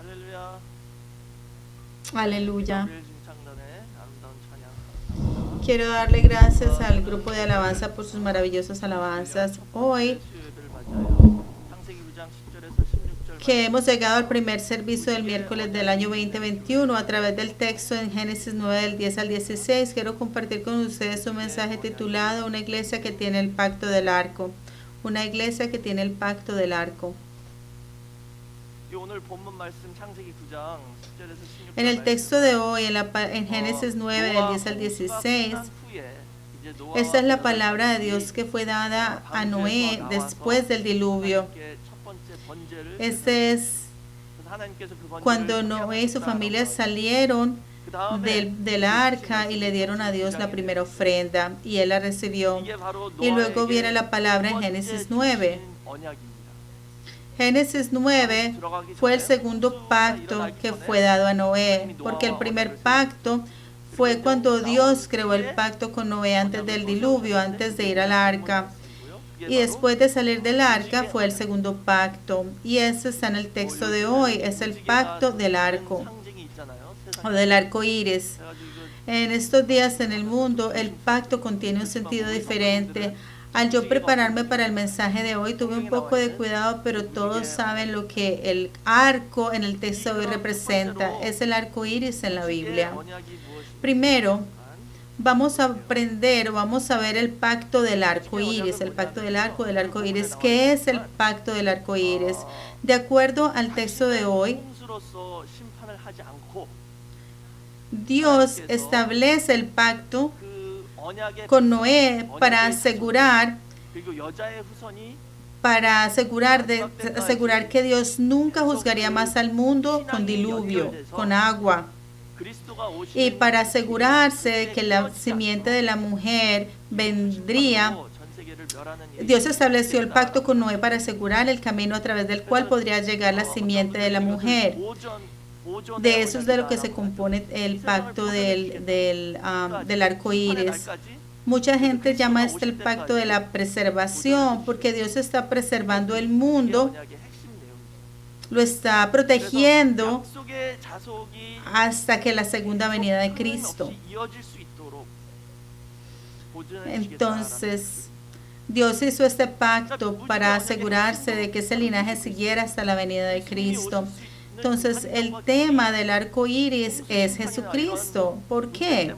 할렐루야. Aleluya. 창단의 아름다운 찬양. Quiero darle gracias al grupo de alabanza por sus maravillosas alabanzas. Hoy 수요일을 맞아요. 창세기 9장 10절에서 16절. que hemos llegado al primer servicio del miércoles del año 2021 a través del texto en Génesis 9 del 10 al 16, quiero compartir con ustedes un mensaje titulado Una iglesia que tiene el pacto del arco. Una iglesia que tiene el pacto del arco. 오늘 본문 말씀 창세기 9장 10절에서 16절. En el texto de hoy, en Génesis 9 del 10 al 16, esta es la palabra de Dios que fue dada a Noé después del diluvio. Este es cuando Noé y su familia salieron del arca y le dieron a Dios la primera ofrenda y él la recibió. Y luego viene la palabra en Génesis 9. Génesis 9 fue el segundo pacto que fue dado a Noé, porque el primer pacto fue cuando Dios creó el pacto con Noé antes del diluvio, antes de ir al arca. Y después de salir del arca fue el segundo pacto. Y eso está en el texto de hoy, es el pacto del arco, o del arco iris. En estos días en el mundo, el pacto contiene un sentido diferente. Al yo prepararme para el mensaje de hoy, tuve un poco de cuidado, pero todos saben lo que el arco en el texto de hoy representa. Es el arco iris en la Biblia. Primero, vamos a aprender, vamos a ver el pacto del arco iris, el pacto del arco iris. ¿Qué es el pacto del arco iris? De acuerdo al texto de hoy, Dios establece el pacto con Noé para asegurar que Dios nunca juzgaría más al mundo con diluvio, con agua. Y para asegurarse de que la simiente de la mujer vendría, Dios estableció el pacto con Noé para asegurar el camino a través del cual podría llegar la simiente de la mujer. De eso es de lo que se compone el pacto del arco iris. Mucha gente llama este el pacto de la preservación, porque Dios está preservando el mundo, lo está protegiendo hasta que la segunda venida de Cristo. Entonces, Dios hizo este pacto para asegurarse de que ese linaje siguiera hasta la venida de Cristo. Entonces, el tema del arco iris es Jesucristo. ¿Por qué?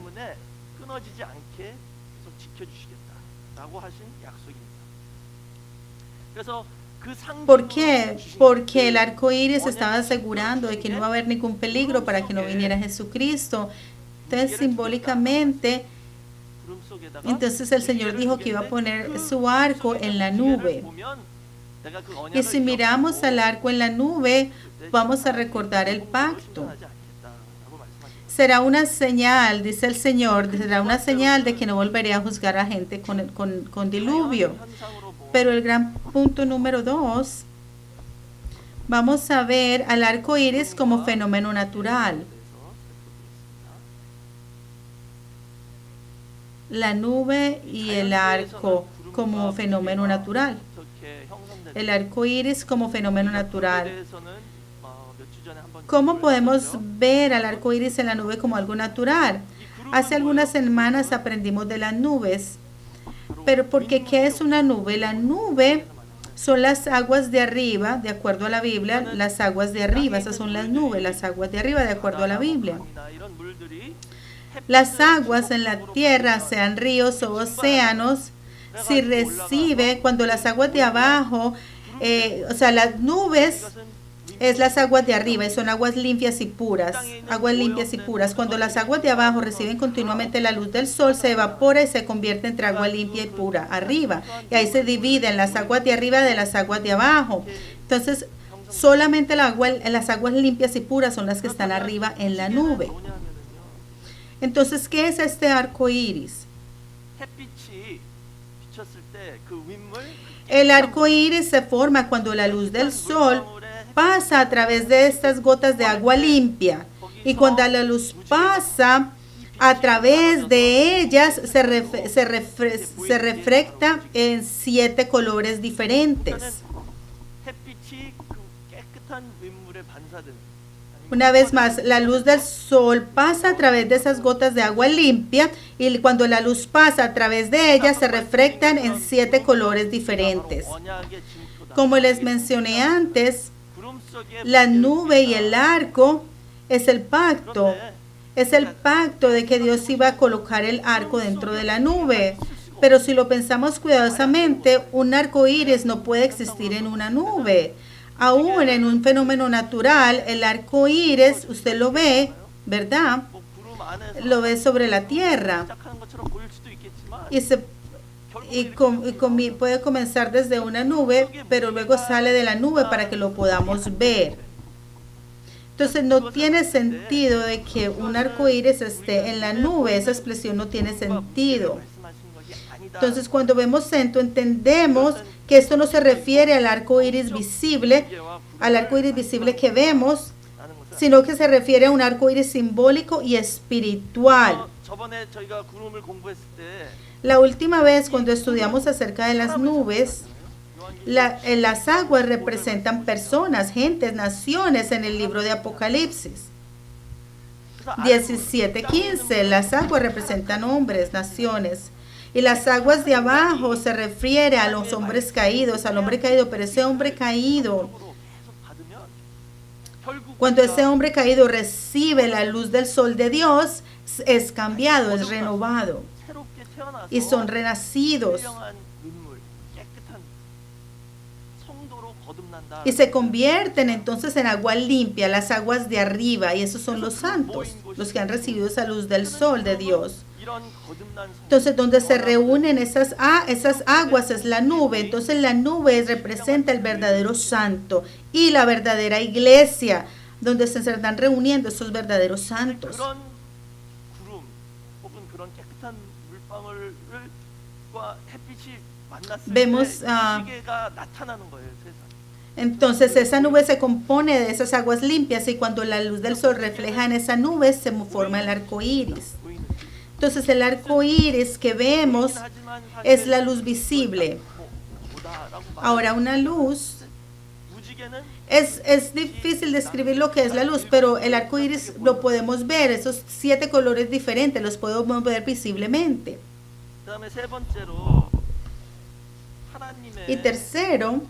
¿Por qué? Porque el arco iris estaba asegurando de que no iba a haber ningún peligro para que no viniera Jesucristo. Entonces, simbólicamente, entonces el Señor dijo que iba a poner su arco en la nube. Y si miramos al arco en la nube, vamos a recordar el pacto. Será una señal, dice el Señor, será una señal de que no volveré a juzgar a gente con diluvio. Pero el gran punto número 2, vamos a ver al arco iris como fenómeno natural. La nube y el arco como fenómeno natural. El arco iris como fenómeno natural. ¿Cómo podemos ver al arco iris en la nube como algo natural? Hace algunas semanas aprendimos de las nubes. Pero porque ¿qué es una nube? La nube son las aguas de arriba, de acuerdo a la Biblia, las aguas de arriba, esas son las nubes, las aguas de arriba, de acuerdo a la Biblia. Las aguas en la tierra, sean ríos o océanos, si recibe, cuando las aguas de abajo, las nubes es las aguas de arriba y son aguas limpias y puras, Cuando las aguas de abajo reciben continuamente la luz del sol, se evapora y se convierte entre agua limpia y pura arriba. Y ahí se dividen las aguas de arriba de las aguas de abajo. Entonces, solamente las aguas limpias y puras son las que están arriba en la nube. Entonces, ¿qué es este arco iris? El arco iris se forma cuando la luz del sol pasa a través de estas gotas de agua limpia, y cuando la luz pasa a través de ellas se refleja en 7 colores diferentes. Una vez más, la luz del sol pasa a través de esas gotas de agua limpia y cuando la luz pasa a través de ellas se reflejan en 7 colores diferentes. Como les mencioné antes, la nube y el arco es el pacto. Es el pacto de que Dios iba a colocar el arco dentro de la nube. Pero si lo pensamos cuidadosamente, un arco iris no puede existir en una nube. Aún en un fenómeno natural, el arco iris, usted lo ve, ¿verdad? Lo ve sobre la tierra. Puede comenzar desde una nube, pero luego sale de la nube para que lo podamos ver. Entonces no tiene sentido de que un arco iris esté en la nube. Esa expresión no tiene sentido. Entonces cuando vemos esto entendemos que esto no se refiere al arco iris visible que vemos, sino que se refiere a un arco iris simbólico y espiritual. La última vez cuando estudiamos acerca de las nubes, las aguas representan personas, gentes, naciones en el libro de Apocalipsis. 17:15, las aguas representan hombres, naciones. Y las aguas de abajo se refiere a los hombres caídos, al hombre caído, pero ese hombre caído, cuando ese hombre caído recibe la luz del sol de Dios, es cambiado, es renovado. Y son renacidos. Y se convierten entonces en agua limpia, las aguas de arriba, y esos son los santos, los que han recibido esa luz del sol de Dios. Entonces, donde se reúnen esas aguas es la nube. Entonces, la nube representa el verdadero santo y la verdadera iglesia, donde se están reuniendo esos verdaderos santos. Vemos, entonces esa nube se compone de esas aguas limpias y cuando la luz del sol refleja en esa nube se forma el arco iris. Entonces el arco iris que vemos es la luz visible. Ahora una luz, es difícil describir lo que es la luz, pero el arco iris lo podemos ver, esos 7 colores diferentes los podemos ver visiblemente. Y tercero,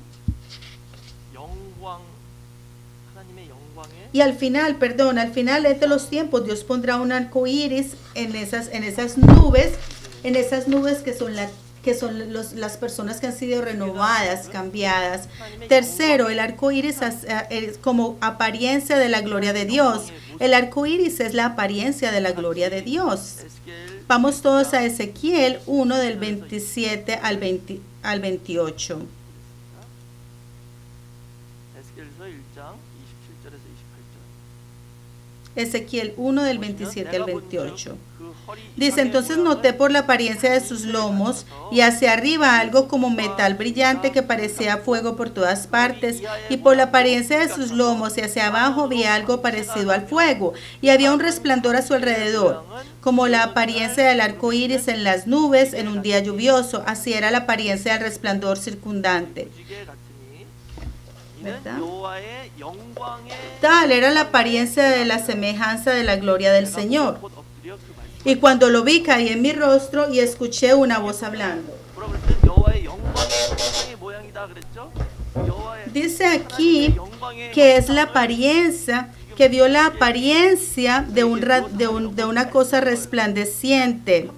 y al final de los tiempos, Dios pondrá un arco iris en esas nubes que son las personas que han sido renovadas, cambiadas. Tercero, el arco iris es como apariencia de la gloria de Dios. El arco iris es la apariencia de la gloria de Dios. Vamos todos a Ezequiel 1 del 27 al 28. Ezequiel 1 del 27 al 28. Dice, entonces noté por la apariencia de sus lomos y hacia arriba algo como metal brillante que parecía fuego por todas partes, y por la apariencia de sus lomos y hacia abajo vi algo parecido al fuego, y había un resplandor a su alrededor, como la apariencia del arco iris en las nubes en un día lluvioso. Así era la apariencia del resplandor circundante. ¿Verdad? Tal era la apariencia de la semejanza de la gloria del Señor. Y cuando lo vi, caí en mi rostro y escuché una voz hablando. Dice aquí que es la apariencia, que vio la apariencia de una cosa resplandeciente.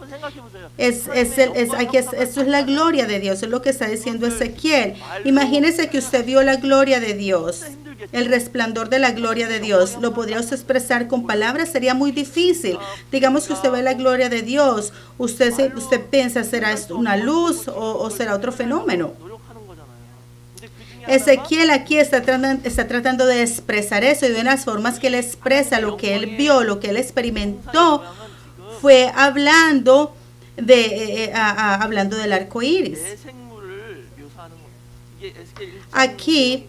Esto es la gloria de Dios, es lo que está diciendo Ezequiel. Imagínese que usted vio la gloria de Dios, el resplandor de la gloria de Dios. ¿Lo podría usted expresar con palabras? Sería muy difícil. Digamos que usted ve la gloria de Dios. Usted piensa, ¿será esto una luz o será otro fenómeno? Ezequiel aquí está tratando de expresar eso, y de unas formas que él expresa lo que él vio, lo que él experimentó, fue hablando del arco iris. Aquí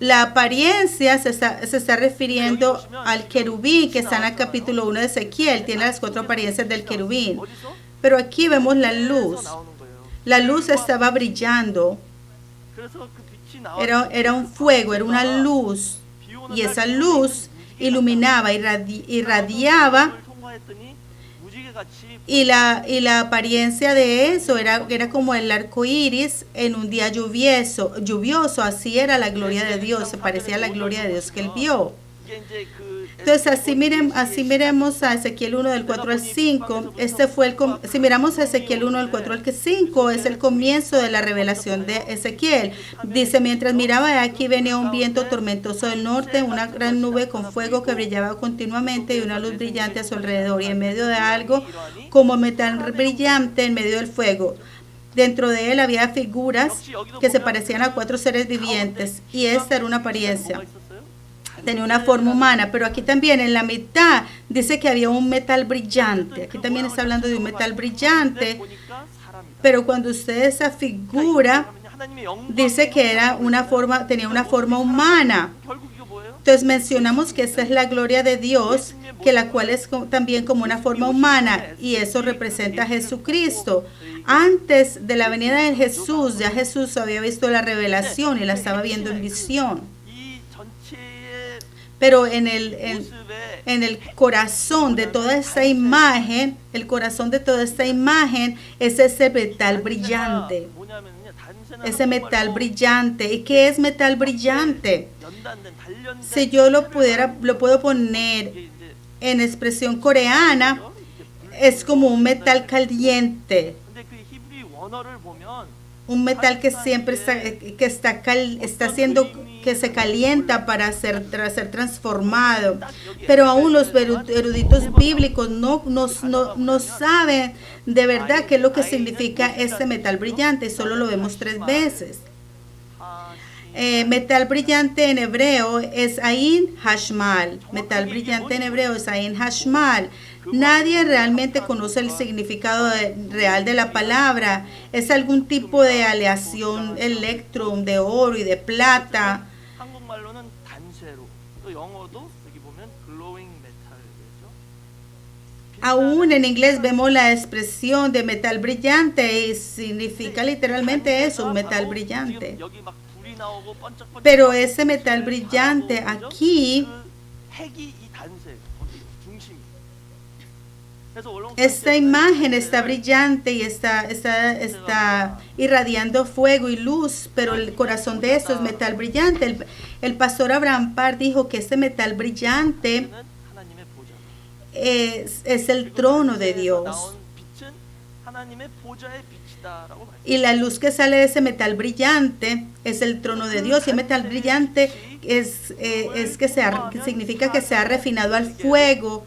la apariencia se está refiriendo al querubín que está en el capítulo 1 de Ezequiel. Tiene las 4 apariencias del querubín. Pero aquí vemos la luz. La luz estaba brillando 그래서 그 빛이 나와 era un fuego, era una luz, 비 오는 y 날 esa 그 luz 무지개 iluminaba, irradiaba, 같은 통과했더니 무지개같이 y la apariencia de eso era como el arco iris en un día lluvioso, así era la gloria de Dios, se parecía a la gloria de Dios que él vio. 이게 이제 그 Entonces así miremos a Ezequiel 1 del 4 al 5. Si miramos a Ezequiel 1 del 4 al 5, es el comienzo de la revelación de Ezequiel. Dice, mientras miraba aquí venía un viento tormentoso del norte, una gran nube con fuego que brillaba continuamente y una luz brillante a su alrededor, y en medio de algo como metal brillante en medio del fuego. Dentro de él había figuras que se parecían a 4 seres vivientes, y esta era una apariencia. Tenía una forma humana, pero aquí también en la mitad dice que había un metal brillante. Aquí también está hablando de un metal brillante, pero cuando usted esa figura dice que tenía una forma humana. Entonces mencionamos que esa es la gloria de Dios, que la cual es también como una forma humana, y eso representa a Jesucristo. Antes de la venida de Jesús, ya Jesús había visto la revelación y la estaba viendo en visión. Pero en el corazón de toda esta imagen, es ese metal brillante. Ese metal brillante. ¿Y qué es metal brillante? Si yo lo puedo poner en expresión coreana, es como un metal caliente. Un metal que siempre está haciendo que se calienta para ser transformado. Pero aún los eruditos bíblicos no saben de verdad qué es lo que significa este metal brillante. Solo lo vemos 3 veces. Metal brillante en hebreo es Ain Hashmal. Metal brillante en hebreo es Ain Hashmal. Nadie realmente conoce el significado real de la palabra. Es algún tipo de aleación electrum de oro y de plata. Aún en inglés vemos la expresión de metal brillante y significa literalmente eso, un metal brillante. Pero ese metal brillante aquí, esta imagen está brillante y está irradiando fuego y luz, pero el corazón de esto es metal brillante. El pastor Abraham Parr dijo que este metal brillante es el trono de Dios. Y la luz que sale de ese metal brillante es el trono de Dios. Y el metal brillante significa que se ha refinado al fuego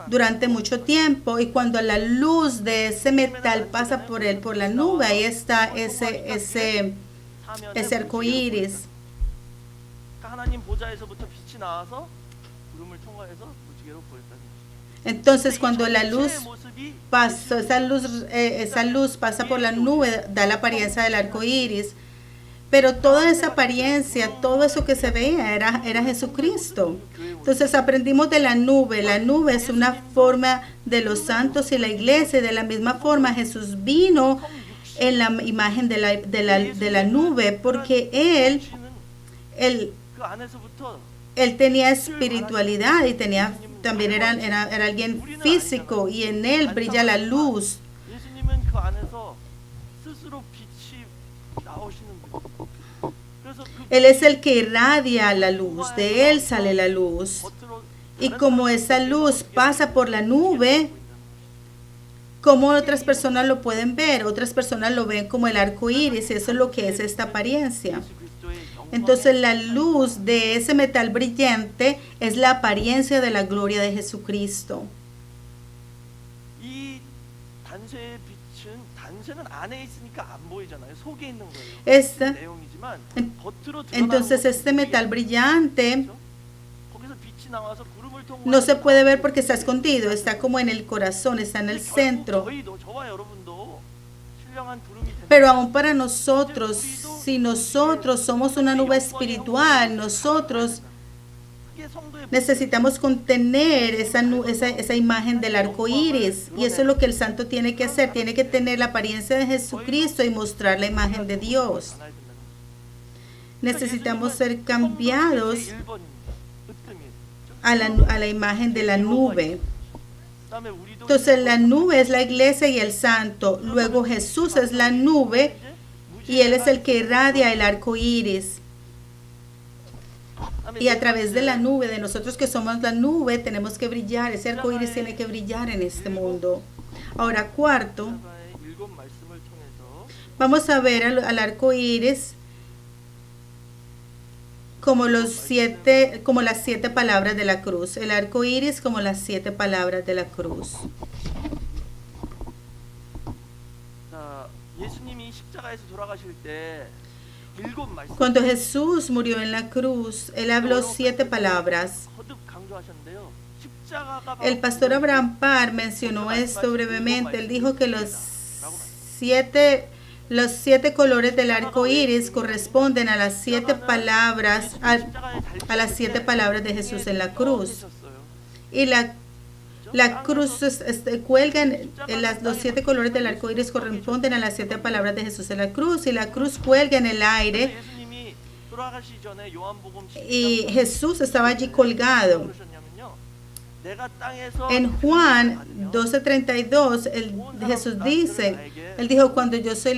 durante mucho tiempo, y cuando la luz de ese metal pasa por la nube, ahí está ese arco iris. Entonces cuando la luz pasa, esa luz pasa por la nube, da la apariencia del arco iris. Pero toda esa apariencia, todo eso que se veía era Jesucristo. Entonces aprendimos de la nube. La nube es una forma de los santos y la iglesia. De la misma forma Jesús vino en la imagen de la nube, porque él tenía espiritualidad y también era alguien físico, y en él brilla la luz. Él es el que irradia la luz, de él sale la luz. Y como esa luz pasa por la nube, ¿cómo otras personas lo pueden ver? Otras personas lo ven como el arco iris, y eso es lo que es esta apariencia. Entonces la luz de ese metal brillante es la apariencia de la gloria de Jesucristo. Entonces este metal brillante no se puede ver porque está escondido, está como en el corazón, está en el centro. Pero aún para nosotros, si nosotros somos una nube espiritual, nosotros necesitamos contener esa imagen del arco iris, y eso es lo que el santo tiene que hacer. Tiene que tener la apariencia de Jesucristo y mostrar la imagen de Dios. necesitamos ser cambiados a la imagen de la nube. Entonces la nube es la iglesia y el santo. Luego Jesús es la nube y Él es el que irradia el arco iris. Y a través de la nube, de nosotros que somos la nube, tenemos que brillar. Ese arco iris tiene que brillar en este mundo. Ahora, cuarto, vamos a ver al arco iris como las 7 palabras de la cruz. El arco iris como las 7 palabras de la cruz. Cuando Jesús murió en la cruz, Él habló 7 palabras. El pastor Abraham Parr mencionó esto brevemente. Él dijo que los siete colores del arco iris corresponden a las 7 palabras, a las 7 palabras de Jesús en la cruz. Y la cruz cuelga, los 7 colores del arco iris corresponden a las 7 palabras de Jesús en la cruz. Y la cruz cuelga en el aire. Y Jesús estaba allí colgado. En Juan 12:32, Jesús dice, Él dijo, cuando yo sea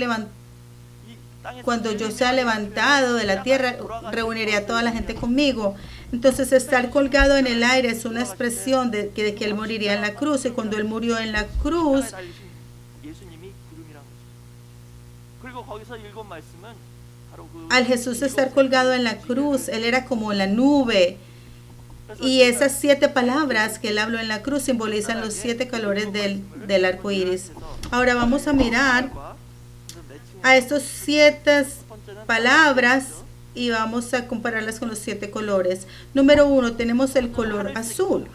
levantado de la tierra, reuniré a toda la gente conmigo. Entonces, estar colgado en el aire es una expresión de que Él moriría en la cruz. Y cuando Él murió en la cruz, al Jesús estar colgado en la cruz, Él era como la nube. Y esas 7 palabras que Él habló en la cruz simbolizan los 7 colores del arco iris. Ahora vamos a mirar a estos 7 palabras y vamos a compararlas con los 7 colores. Número 1, tenemos el color azul.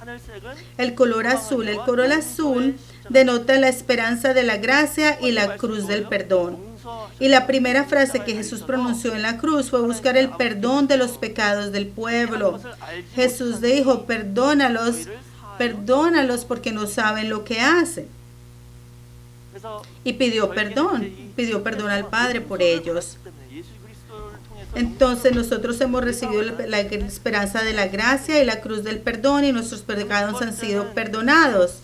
El color azul denota la esperanza de la gracia y la cruz del perdón. Y la primera frase que Jesús pronunció en la cruz fue buscar el perdón de los pecados del pueblo. Jesús dijo, perdónalos porque no saben lo que hacen. Y pidió perdón al Padre por ellos. Entonces nosotros hemos recibido la esperanza de la gracia y la cruz del perdón y nuestros pecados han sido perdonados.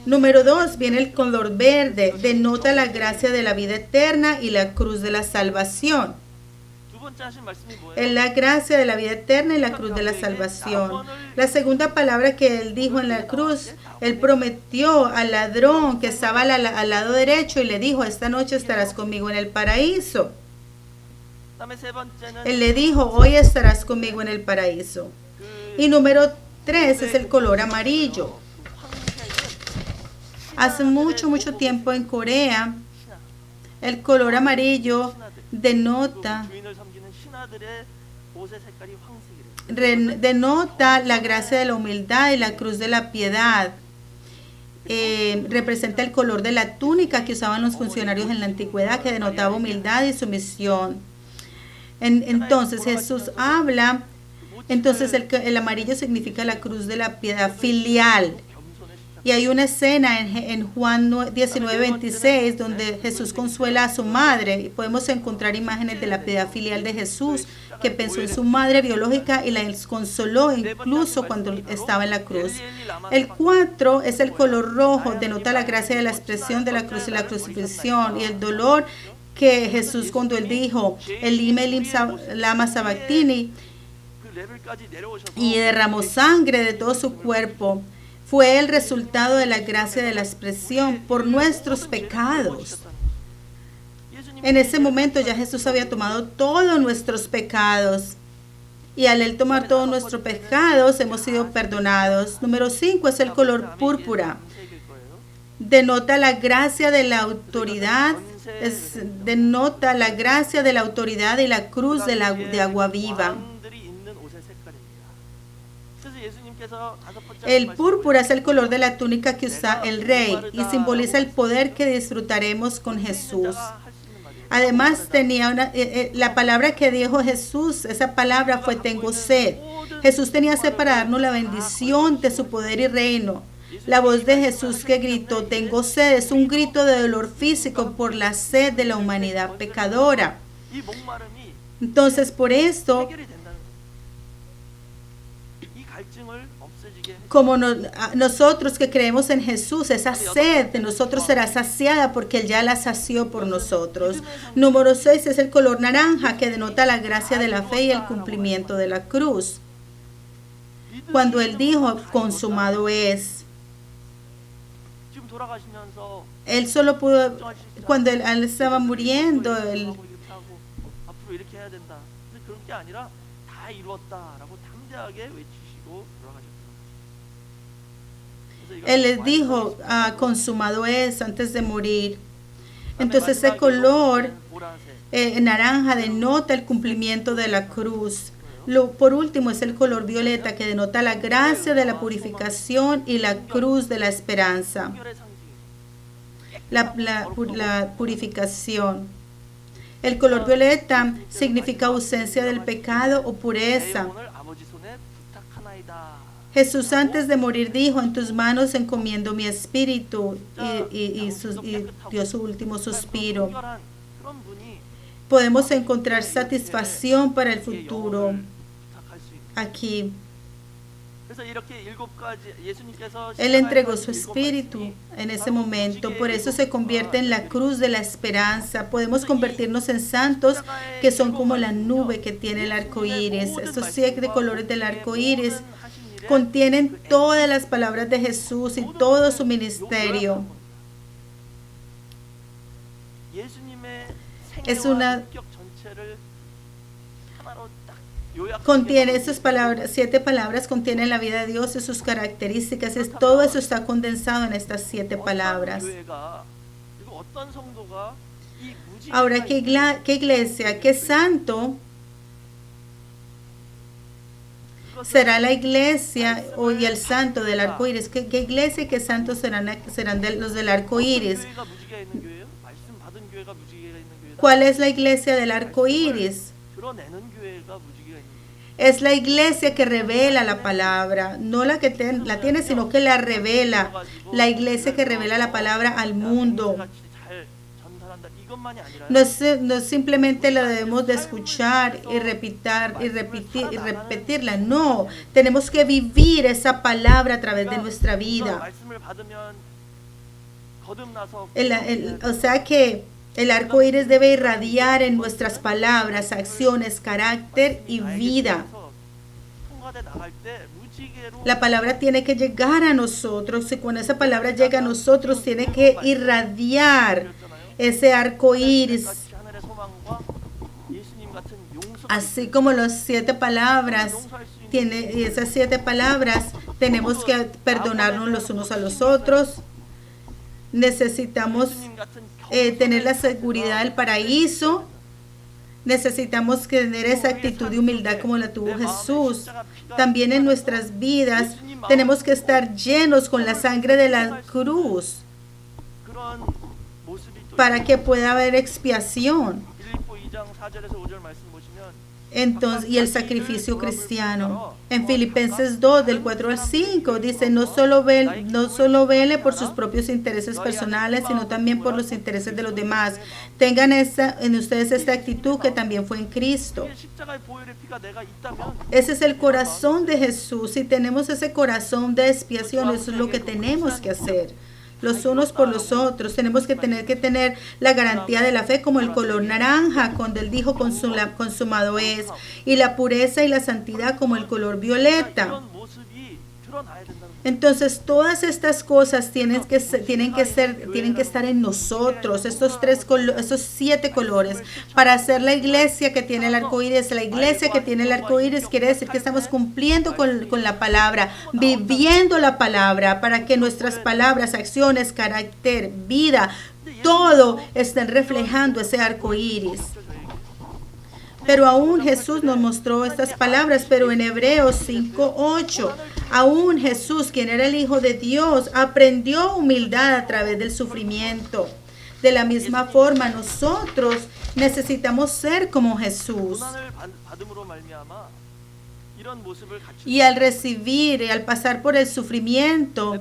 Número 2, viene el color verde, denota la gracia de la vida eterna y la cruz de la salvación. Es la gracia de la vida eterna y la cruz de la salvación. La segunda palabra que Él dijo en la cruz, Él prometió al ladrón que estaba al lado derecho y le dijo, esta noche estarás conmigo en el paraíso. Él le dijo, hoy estarás conmigo en el paraíso. Y número 3 es el color amarillo. Hace mucho tiempo en Corea, el color amarillo denota la gracia de la humildad y la cruz de la piedad. Representa el color de la túnica que usaban los funcionarios en la antigüedad, que denotaba humildad y sumisión. Entonces Jesús habla, entonces el amarillo significa la cruz de la piedad filial. Y hay una escena en Juan 19:26 donde Jesús consuela a su madre y podemos encontrar imágenes de la piedad filial de Jesús, que pensó en su madre biológica y la consoló incluso cuando estaba en la cruz. El 4 es el color rojo, denota la gracia de la expresión de la cruz y la crucifixión y el dolor que Jesús, cuando Él dijo Elim lama sabactini y derramó sangre de todo su cuerpo, fue el resultado de la gracia de la expresión por nuestros pecados. En ese momento ya Jesús había tomado todos nuestros pecados. Y al Él tomar todos nuestros pecados hemos sido perdonados. Número 5 es el color púrpura. Denota la gracia de la autoridad. Denota la gracia de la autoridad y la cruz de agua viva. El púrpura es el color de la túnica que usa el rey y simboliza el poder que disfrutaremos con Jesús. Además tenía la palabra que dijo Jesús, esa palabra fue tengo sed. Jesús tenía sed para darnos la bendición de su poder y reino. La voz de Jesús que gritó tengo sed es un grito de dolor físico por la sed de la humanidad pecadora. 이 목마름이 Entonces, por esto, 해결이 된다는 거예요. 이 갈증을 없애지게 como nosotros que creemos en Jesús, esa sed de nosotros será saciada porque Él ya la sació por nosotros. Número 6 es el color naranja que denota la gracia de la fe y el cumplimiento de la cruz. Cuando Él dijo, consumado es, 지금 돌아가시면서 Él solo pudo, cuando Él estaba muriendo, Él, 이렇게 하고 앞으로 이렇게 해야 된다. 근데 그런 게 아니라 다 이루었다라고 담대하게 외치시고 돌아가셨더라고요. Él les dijo, consumado es, antes de morir. Entonces ese color naranja denota el cumplimiento de la cruz. Por último es el color violeta que denota la gracia de la purificación y la cruz de la esperanza. La purificación. El color violeta significa ausencia del pecado o pureza. Jesús antes de morir dijo, en tus manos encomiendo mi espíritu, y dio su último suspiro. Podemos encontrar satisfacción para el futuro aquí. Él entregó su espíritu en ese momento, por eso se convierte en la cruz de la esperanza. Podemos convertirnos en santos que son como la nube que tiene el arco iris. Estos 7 colores del arco iris contienen todas las palabras de Jesús y todo su ministerio. Es una contiene esas palabras, 7 palabras contienen la vida de Dios y sus características. Todo eso está condensado en estas 7 palabras. Ahora, ¿qué iglesia, qué santo será la iglesia y el santo del arco iris? ¿Qué iglesia y qué santos serán los del arco iris? ¿Cuál es la iglesia del arco iris? Es la iglesia que revela la palabra, no la que la tiene, sino que la revela. La iglesia que revela la palabra al mundo. No simplemente la debemos de escuchar y repetirla. No, tenemos que vivir esa palabra a través de nuestra vida. O sea que el arco iris debe irradiar en nuestras palabras, acciones, carácter y vida. La palabra tiene que llegar a nosotros, y cuando esa palabra llega a nosotros, tiene que irradiar ese arco iris. Así como las 7 palabras, y esas 7 palabras, tenemos que perdonarnos los unos a los otros. Necesitamos tener la seguridad del paraíso. Necesitamos tener esa actitud de humildad como la tuvo Jesús. También en nuestras vidas tenemos que estar llenos con la sangre de la cruz para que pueda haber expiación. Entonces, y el sacrificio cristiano. En Filipenses 2, del 4 al 5, dice, no solo vele por sus propios intereses personales, sino también por los intereses de los demás. Tengan en ustedes esta actitud que también fue en Cristo. Ese es el corazón de Jesús. Si tenemos ese corazón de expiación, eso es lo que tenemos que hacer. Los unos por los otros. Tenemos que tener la garantía de la fe como el color naranja, cuando Él dijo consumado es, y la pureza y la santidad como el color violeta. Entonces todas estas cosas tienen que estar en nosotros, estos 7 colores, para hacer la iglesia que tiene el arco iris. La iglesia que tiene el arco iris quiere decir que estamos cumpliendo con la palabra, viviendo la palabra, para que nuestras palabras, acciones, carácter, vida, todo estén reflejando ese arco iris. Pero aún Jesús nos mostró estas palabras, pero en Hebreos 5:8, aún Jesús, quien era el Hijo de Dios, aprendió humildad a través del sufrimiento. De la misma forma, nosotros necesitamos ser como Jesús. Y al recibir y al pasar por el sufrimiento,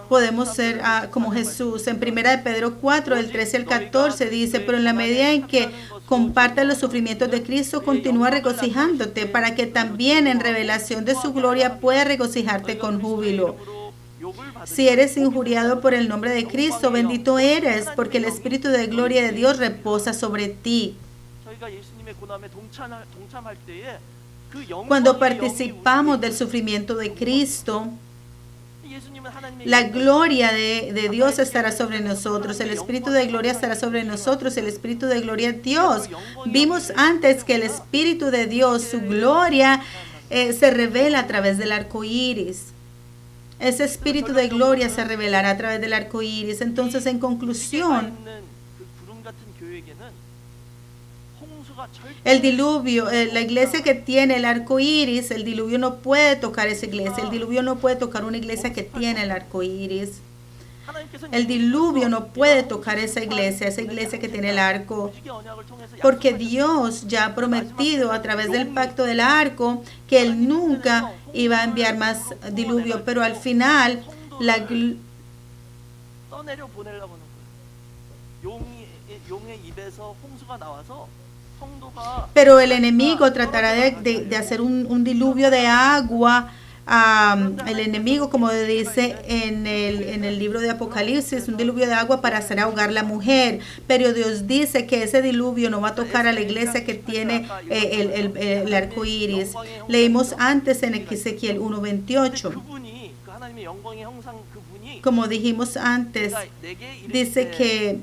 podemos ser como Jesús. En 1 de Pedro 4, del 13 al 14 dice, pero en la medida en que compartas los sufrimientos de Cristo, continúa regocijándote, para que también en revelación de su gloria puedas regocijarte con júbilo. Si eres injuriado por el nombre de Cristo, bendito eres, porque el Espíritu de gloria de Dios reposa sobre ti. Cuando participamos del sufrimiento de Cristo, la gloria de Dios estará sobre nosotros, el Espíritu de gloria estará sobre nosotros, el Espíritu de gloria de Dios. Vimos antes que el Espíritu de Dios, su gloria, se revela a través del arco iris. Ese Espíritu de gloria se revelará a través del arco iris. Entonces, en conclusión, el diluvio, la iglesia que tiene el arco iris, el diluvio no puede tocar esa iglesia. El diluvio no puede tocar una iglesia que tiene el arco iris. El diluvio no puede tocar esa iglesia que tiene el arco, porque Dios ya ha prometido a través del pacto del arco que Él nunca iba a enviar más diluvio, pero al final pero el enemigo tratará de hacer un diluvio de agua. El enemigo, como dice en el libro de Apocalipsis, un diluvio de agua para hacer ahogar la mujer, pero Dios dice que ese diluvio no va a tocar a la iglesia que tiene el arco iris. Leímos antes en Ezequiel 1:28. Como dijimos antes, dice que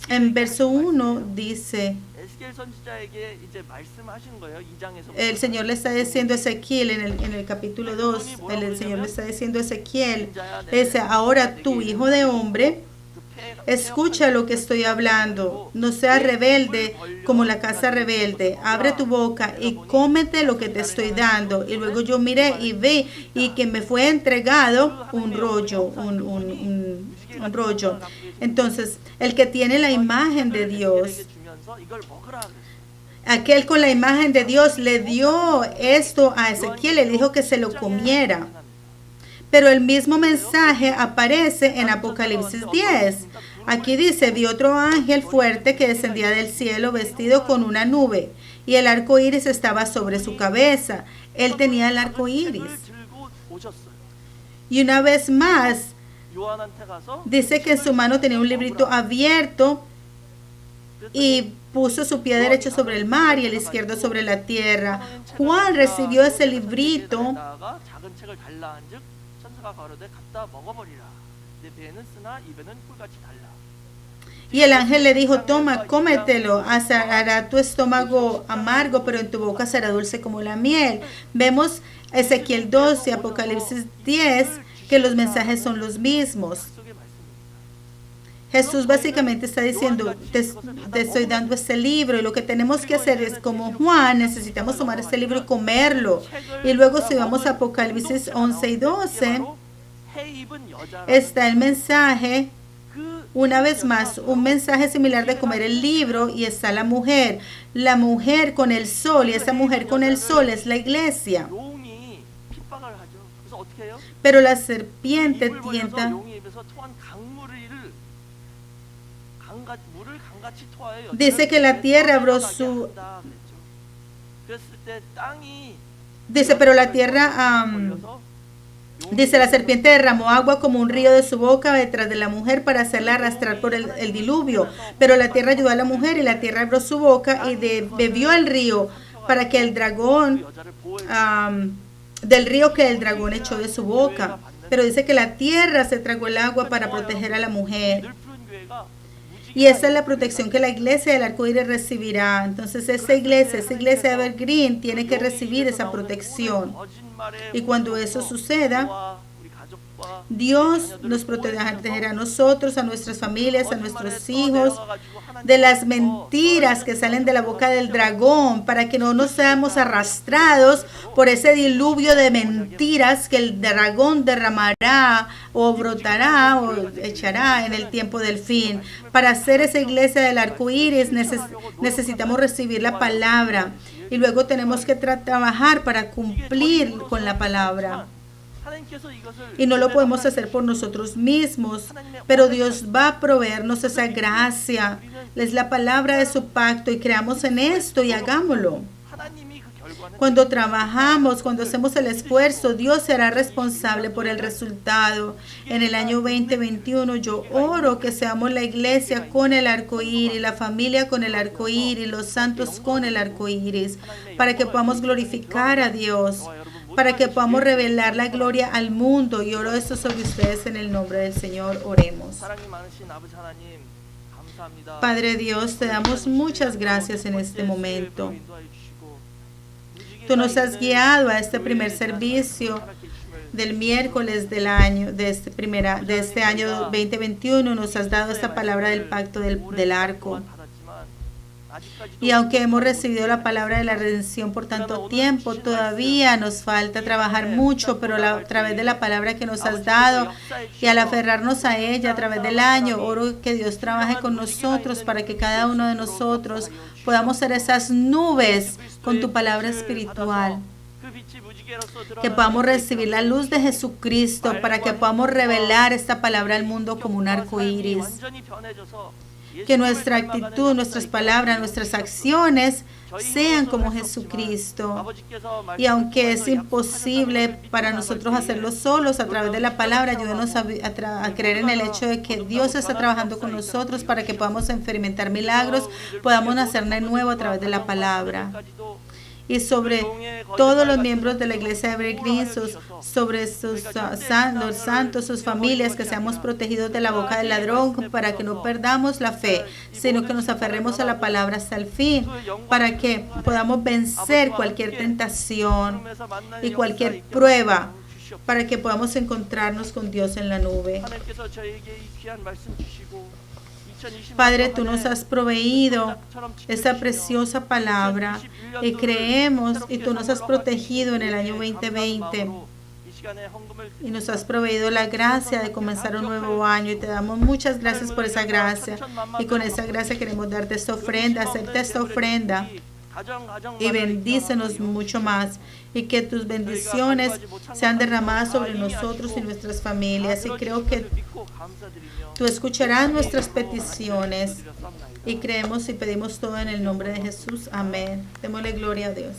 en verso 1 dice, el Señor le está diciendo a Ezequiel en el capítulo 2, el Señor le está diciendo a Ezequiel, dice, ahora tú, hijo de hombre, escucha lo que estoy hablando, no seas rebelde como la casa rebelde, abre tu boca y cómete lo que te estoy dando. Y luego yo miré y vi y que me fue entregado un rollo. Entonces, el que tiene la imagen de Dios, aquel con la imagen de Dios le dio esto a Ezequiel, le dijo que se lo comiera. Pero el mismo mensaje aparece en Apocalipsis 10. Aquí dice, vi otro ángel fuerte que descendía del cielo vestido con una nube, y el arco iris estaba sobre su cabeza. Él tenía el arco iris. Y una vez más, dice que en su mano tenía un librito abierto y puso su pie derecho sobre el mar y el izquierdo sobre la tierra. Juan recibió ese librito y el ángel le dijo, toma, cómetelo, hará tu estómago amargo, pero en tu boca será dulce como la miel. Vemos Ezequiel 2 y Apocalipsis 10 que los mensajes son los mismos. Jesús básicamente está diciendo, te estoy dando este libro y lo que tenemos que hacer es como Juan, necesitamos tomar este libro y comerlo. Y luego si vamos a Apocalipsis 11 y 12, está el mensaje, una vez más, un mensaje similar de comer el libro, y está la mujer con el sol, y esa mujer con el sol es la iglesia. Pero la serpiente tienta. Dice que la tierra abrió su. Dice, pero la tierra. Dice, la serpiente derramó agua como un río de su boca detrás de la mujer para hacerla arrastrar por el diluvio. Pero la tierra ayudó a la mujer y la tierra abrió su boca y bebió el río para que el dragón. Del río que el dragón echó de su boca. Pero dice que la tierra se tragó el agua para proteger a la mujer. Y esa es la protección que la iglesia del arco iris recibirá. Entonces esa iglesia de Evergreen tiene que recibir esa protección. Y cuando eso suceda, Dios nos protegerá a nosotros, a nuestras familias, a nuestros hijos, de las mentiras que salen de la boca del dragón, para que no nos seamos arrastrados por ese diluvio de mentiras que el dragón derramará o brotará o echará en el tiempo del fin. Para hacer esa iglesia del arco iris necesitamos recibir la palabra. y luego tenemos que trabajar para cumplir con la palabra. Y no lo podemos hacer por nosotros mismos, pero Dios va a proveernos esa gracia. Es la palabra de su pacto y creamos en esto y hagámoslo. Cuando trabajamos, cuando hacemos el esfuerzo, Dios será responsable por el resultado. En el año 2021 yo oro que seamos la iglesia con el arco iris, la familia con el arco iris, los santos con el arco iris, para que podamos glorificar a Dios, para que podamos revelar la gloria al mundo. Y oro esto sobre ustedes en el nombre del Señor. Oremos. Padre Dios, te damos muchas gracias en este momento. Tú nos has guiado a este primer servicio del miércoles del año, de este año 2021. Nos has dado esta palabra del pacto del arco. Y aunque hemos recibido la palabra de la redención por tanto tiempo, todavía nos falta trabajar mucho, pero a través de la palabra que nos has dado y al aferrarnos a ella a través del año, oro que Dios trabaje con nosotros para que cada uno de nosotros podamos ser esas nubes con tu palabra espiritual, que podamos recibir la luz de Jesucristo para que podamos revelar esta palabra al mundo como un arco iris. Que nuestra actitud, nuestras palabras, nuestras acciones sean como Jesucristo. Y aunque es imposible para nosotros hacerlo solos a través de la palabra, ayúdenos a creer en el hecho de que Dios está trabajando con nosotros para que podamos experimentar milagros, podamos nacer de nuevo a través de la palabra. Y sobre todos los miembros de la iglesia de Evergreen, sobre sus los santos, sus familias, que seamos protegidos de la boca del ladrón, para que no perdamos la fe, sino que nos aferremos a la palabra hasta el fin, para que podamos vencer cualquier tentación y cualquier prueba, para que podamos encontrarnos con Dios en la nube. Padre, tú nos has proveído esta preciosa palabra y creemos, y tú nos has protegido en el año 2020 y nos has proveído la gracia de comenzar un nuevo año, y te damos muchas gracias por esa gracia, y con esa gracia queremos darte esta ofrenda, hacerte esta ofrenda, y bendícenos mucho más, y que tus bendiciones sean derramadas sobre nosotros y nuestras familias. Y creo que tú escucharás nuestras peticiones, y creemos y pedimos todo en el nombre de Jesús. Amén. Démosle gloria a Dios.